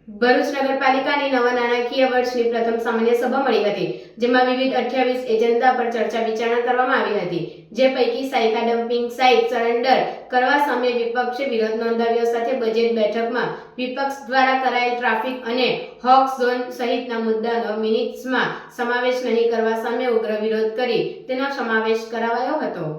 ભરૂચ નગરપાલિકાની નવા નાણાકીય વર્ષની પ્રથમ સામાન્ય સભા મળી હતી, જેમાં વિવિધ 28 એજન્ડા પર ચર્ચા વિચારણા કરવામાં આવી હતી, જે પૈકી સાયકા ડમ્પિંગ સાઇટ સરેન્ડર કરવા સામે વિપક્ષે વિરોધ નોંધાવ્યો. સાથે બજેટ બેઠકમાં વિપક્ષ દ્વારા કરાયેલ ટ્રાફિક અને હોક ઝોન સહિતના મુદ્દાનો મિનિટ્સમાં સમાવેશ નહીં કરવા સામે ઉગ્ર વિરોધ કરી તેનો સમાવેશ કરાવાયો હતો.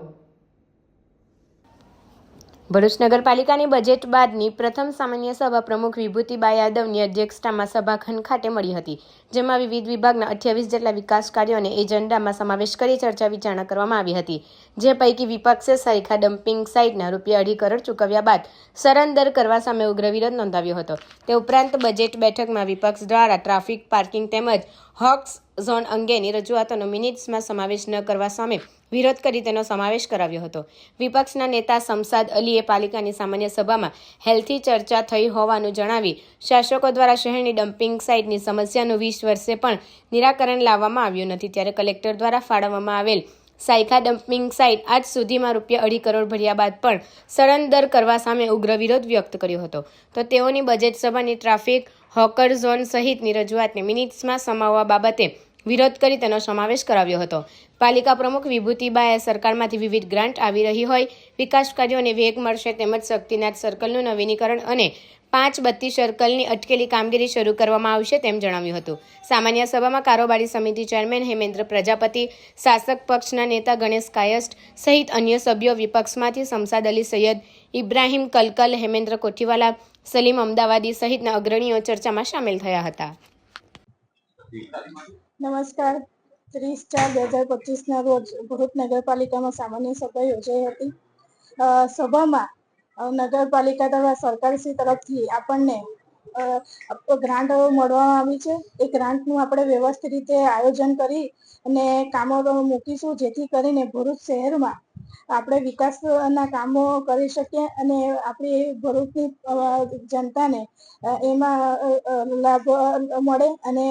ભરૂચ નગરપાલિકાની બજેટ બાદની પ્રથમ સામાન્ય સભા પ્રમુખ વિભૂતિબા યાદવની અધ્યક્ષતામાં સભાખંડ ખાતે મળી હતી, જેમાં વિવિધ વિભાગના 28 જેટલા વિકાસ કાર્યો અને એજન્ડામાં સમાવેશ કરી ચર્ચા વિચારણા કરવામાં આવી હતી, જે પૈકી વિપક્ષે સાયખા ડમ્પિંગ સાઇટના ₹2.5 કરોડ ચૂકવ્યા બાદ સરેન્ડર કરવા સામે ઉગ્ર વિરોધ નોંધાવ્યો હતો. તે ઉપરાંત બજેટ બેઠકમાં વિપક્ષ દ્વારા ટ્રાફિક, પાર્કિંગ તેમજ હોક્સ ઝોન અંગેની રજૂઆતોનો મિનિટ્સમાં સમાવેશ ન કરવા સામે વિરોધ કરી તેનો સમાવેશ કરાવ્યો હતો. વિપક્ષના નેતા શમશાદ અલીએ પાલિકાની સામાન્ય સભામાં હેલ્થી ચર્ચા થઈ હોવાનું જણાવી શાસકો દ્વારા શહેરની ડમ્પિંગ સાઇટની સમસ્યાનું 20 વર્ષે પણ નિરાકરણ લાવવામાં આવ્યું નથી, ત્યારે કલેક્ટર દ્વારા ફાળવવામાં આવેલ સાયખા ડમ્પિંગ સાઇટ આજ સુધીમાં ₹2.5 કરોડ ભર્યા બાદ પણ સરેન્ડર કરવા સામે ઉગ્ર વિરોધ વ્યક્ત કર્યો હતો. તો તેઓની બજેટ સભાની ટ્રાફિક, હોકર ઝોન સહિતની રજૂઆતને મિનિટ્સમાં સમાવવા બાબતે વિરોધ કરી તેનો સમાવેશ કરાવ્યો હતો. પાલિકા પ્રમુખ વિભૂતિબાએ સરકારમાંથી વિવિધ ગ્રાન્ટ આવી રહી હોય, વિકાસ કાર્યોને વેગ મળશે તેમજ શક્તિનાથ સર્કલનું નવીનીકરણ અને 5 બત્તી સર્કલની અટકેલી કામગીરી શરૂ કરવામાં આવશે તેમ જણાવ્યું હતું. સામાન્ય સભામાં કારોબારી સમિતિ ચેરમેન હેમેન્દ્ર પ્રજાપતિ, શાસક પક્ષના નેતા ગણેશ કાયસ્થ સહિત અન્ય સભ્યો, વિપક્ષમાંથી શમશાદ અલી સૈયદ, ઇબ્રાહિમ કલકલ, હેમેન્દ્ર કોઠીવાલા, સલીમ અમદાવાદી સહિતના અગ્રણીઓ ચર્ચામાં સામેલ થયા હતા. નમસ્કાર. 30/4/2025ના રોજ ભરૂચ નગરપાલિકામાં સામાન્ય સભા યોજાઈ હતી. સભામાં નગરપાલિકા દ્વારા સરકારશ્રી તરફથી આપણને ગ્રાન્ટ મળવામાં આવી છે. એ ગ્રાન્ટનું આપણે વ્યવસ્થિત રીતે આયોજન કરી અને કામો મૂકીશું, જેથી કરીને ભરૂચ શહેરમાં આપણે વિકાસના કામો કરી શકીએ અને આપણી ભરૂચની જનતાને એમાં લાભ મળે અને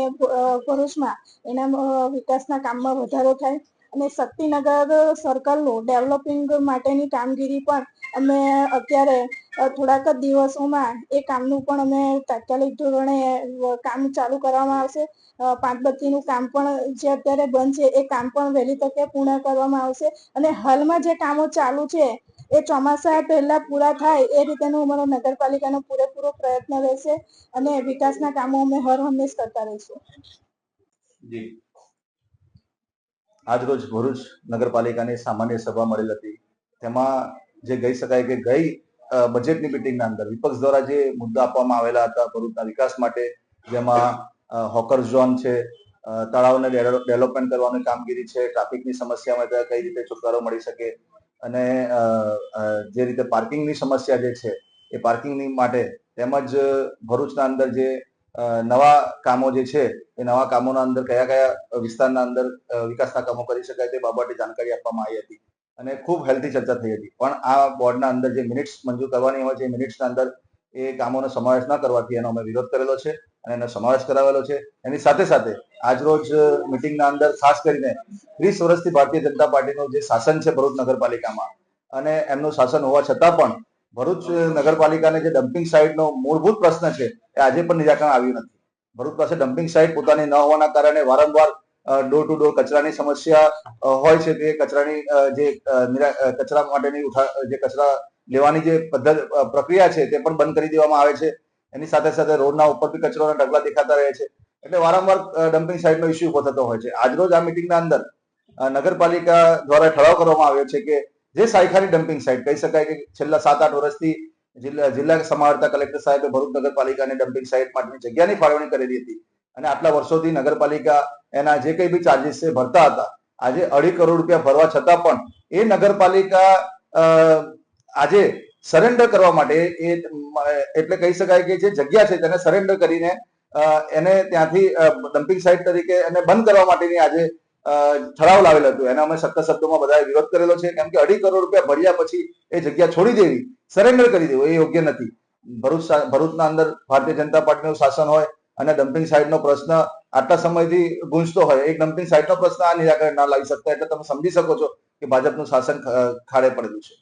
ભરૂચમાં એના વિકાસના કામમાં વધારો થાય અને શક્તિનગર સર્કલનું ડેવલપિંગ માટેની કામગીરી પણ અમે અત્યારે થોડાક જ દિવસોમાં એ કામનું પણ અમે તાત્કાલિક ધોરણે કામ ચાલુ કરવામાં આવશે. 5 બત્તીનું કામ પણ જે અત્યારે બંધ છે એ કામ પણ વહેલી તકે પૂર્ણ કરવામાં આવશે અને હાલમાં જે કામો ચાલુ છે એ ચોમાસા પહેલા પૂરા થાય એ રીતેનો અમારો નગરપાલિકાનો પૂરેપૂરો પ્રયત્ન રહેશે અને વિકાસના કામો અમે હર હંમેશ કરતા રહીશું. જી, આજ રોજ ભરૂચ નગરપાલિકાની સામાન્ય સભા મળેલ હતી. તેમાં જે કહી શકાય કે ગઈ બજેટની મિટિંગના અંદર વિપક્ષ દ્વારા જે મુદ્દા આપવામાં આવેલા હતા ભરૂચના વિકાસ માટે, જેમાં હોકર ઝોન છે, તળાવને ડેવલપમેન્ટ કરવાની કામગીરી છે, ટ્રાફિકની સમસ્યામાં કઈ રીતે છુટકારો મળી શકે અને જે રીતે પાર્કિંગની સમસ્યા જે છે એ પાર્કિંગની માટે તેમજ ભરૂચના અંદર જે નવા કામો જે છે એ નવા કામોના અંદર કયા કયા વિસ્તારના અંદર વિકાસના કામો કરી શકાય તે બાબતે જાણકારી આપવામાં આવી હતી અને ખૂબ હેલ્ધી ચર્ચા થઈ હતી. પણ આ બોર્ડના અંદર જે મિનિટ્સ મંજૂર કરવાની હોય છે એ મિનિટ્સના અંદર એ કામોનો સમાવેશ ન કરવાથી એનો અમે વિરોધ કરેલો છે અને એનો સમાવેશ કરાવેલો છે. એની સાથે સાથે આજરોજ મિટિંગના અંદર ખાસ કરીને 30 વર્ષથી ભારતીય જનતા પાર્ટીનું જે શાસન છે ભરૂચ નગરપાલિકામાં અને એમનું શાસન હોવા છતાં પણ ભરૂચ નગરપાલિકાને જે ડમ્પિંગ સાઇટનો મૂળભૂત પ્રશ્ન છે એ આજે પણ નિરાકરણ આવ્યું નથી. ભરૂચ પાસે ડમ્પિંગ સાઇટ પોતાની ન હોવાના કારણે વારંવાર ડોર ટુ ડોર કચરાની સમસ્યા હોય છે. તે કચરાની જે કચરા માટેની જે કચરા લેવાની જે પ્રક્રિયા છે તે પણ બંધ કરી દેવામાં આવે છે. એની સાથે સાથે રોડના ઉપર બી કચરાના ઢગલા દેખાતા રહે છે. એટલે વારંવાર ડમ્પિંગ સાઇટનો ઇસ્યુ ઉભો થતો હોય છે. આજરોજ આ મિટિંગના અંદર નગરપાલિકા દ્વારા ઠરાવ કરવામાં આવ્યો છે કે જે સાયખાની ડમ્પિંગ સાઇટ કહી શકાય કે છેલ્લા 7-8 વર્ષથી જિલ્લા સમાહર્તા કલેક્ટર સાહેબે ભરૂચ નગરપાલિકાની ડમ્પિંગ સાઇટ માટેની જગ્યાની ફાળવણી કરેલી હતી અને આટલા વર્ષોથી નગરપાલિકા એના જે કંઈ બી ચાર્જીસ છે ભરતા હતા. આજે ₹2.5 કરોડ ભરવા છતાં પણ એ નગરપાલિકા આજે સરેન્ડર કરવા માટે એટલે કહી શકાય કે જે જગ્યા છે તેને સરેન્ડર કરીને એને ત્યાંથી ડમ્પિંગ સાઇટ તરીકે એને બંધ કરવા માટેની આજે ઠરાવ લાવેલ હતું. એને અમે સખ્ત શબ્દોમાં બધાએ વિરોધ કરેલો છે, કેમ કે ₹2.5 કરોડ ભર્યા પછી એ જગ્યા છોડી દેવી, સરેન્ડર કરી દેવું એ યોગ્ય નથી. ભરૂચના અંદર ભારતીય જનતા પાર્ટીનું શાસન હોય અને ડમ્પિંગ સાઇટનો પ્રશ્ન આટલા સમયથી ગુંજતો હોય, એક ડમ્પિંગ સાઇટનો પ્રશ્ન આ નિરાકરણ ના લાવી શકતા, એટલે તમે સમજી શકો છો કે ભાજપનું શાસન ખાડે પડેલું છે.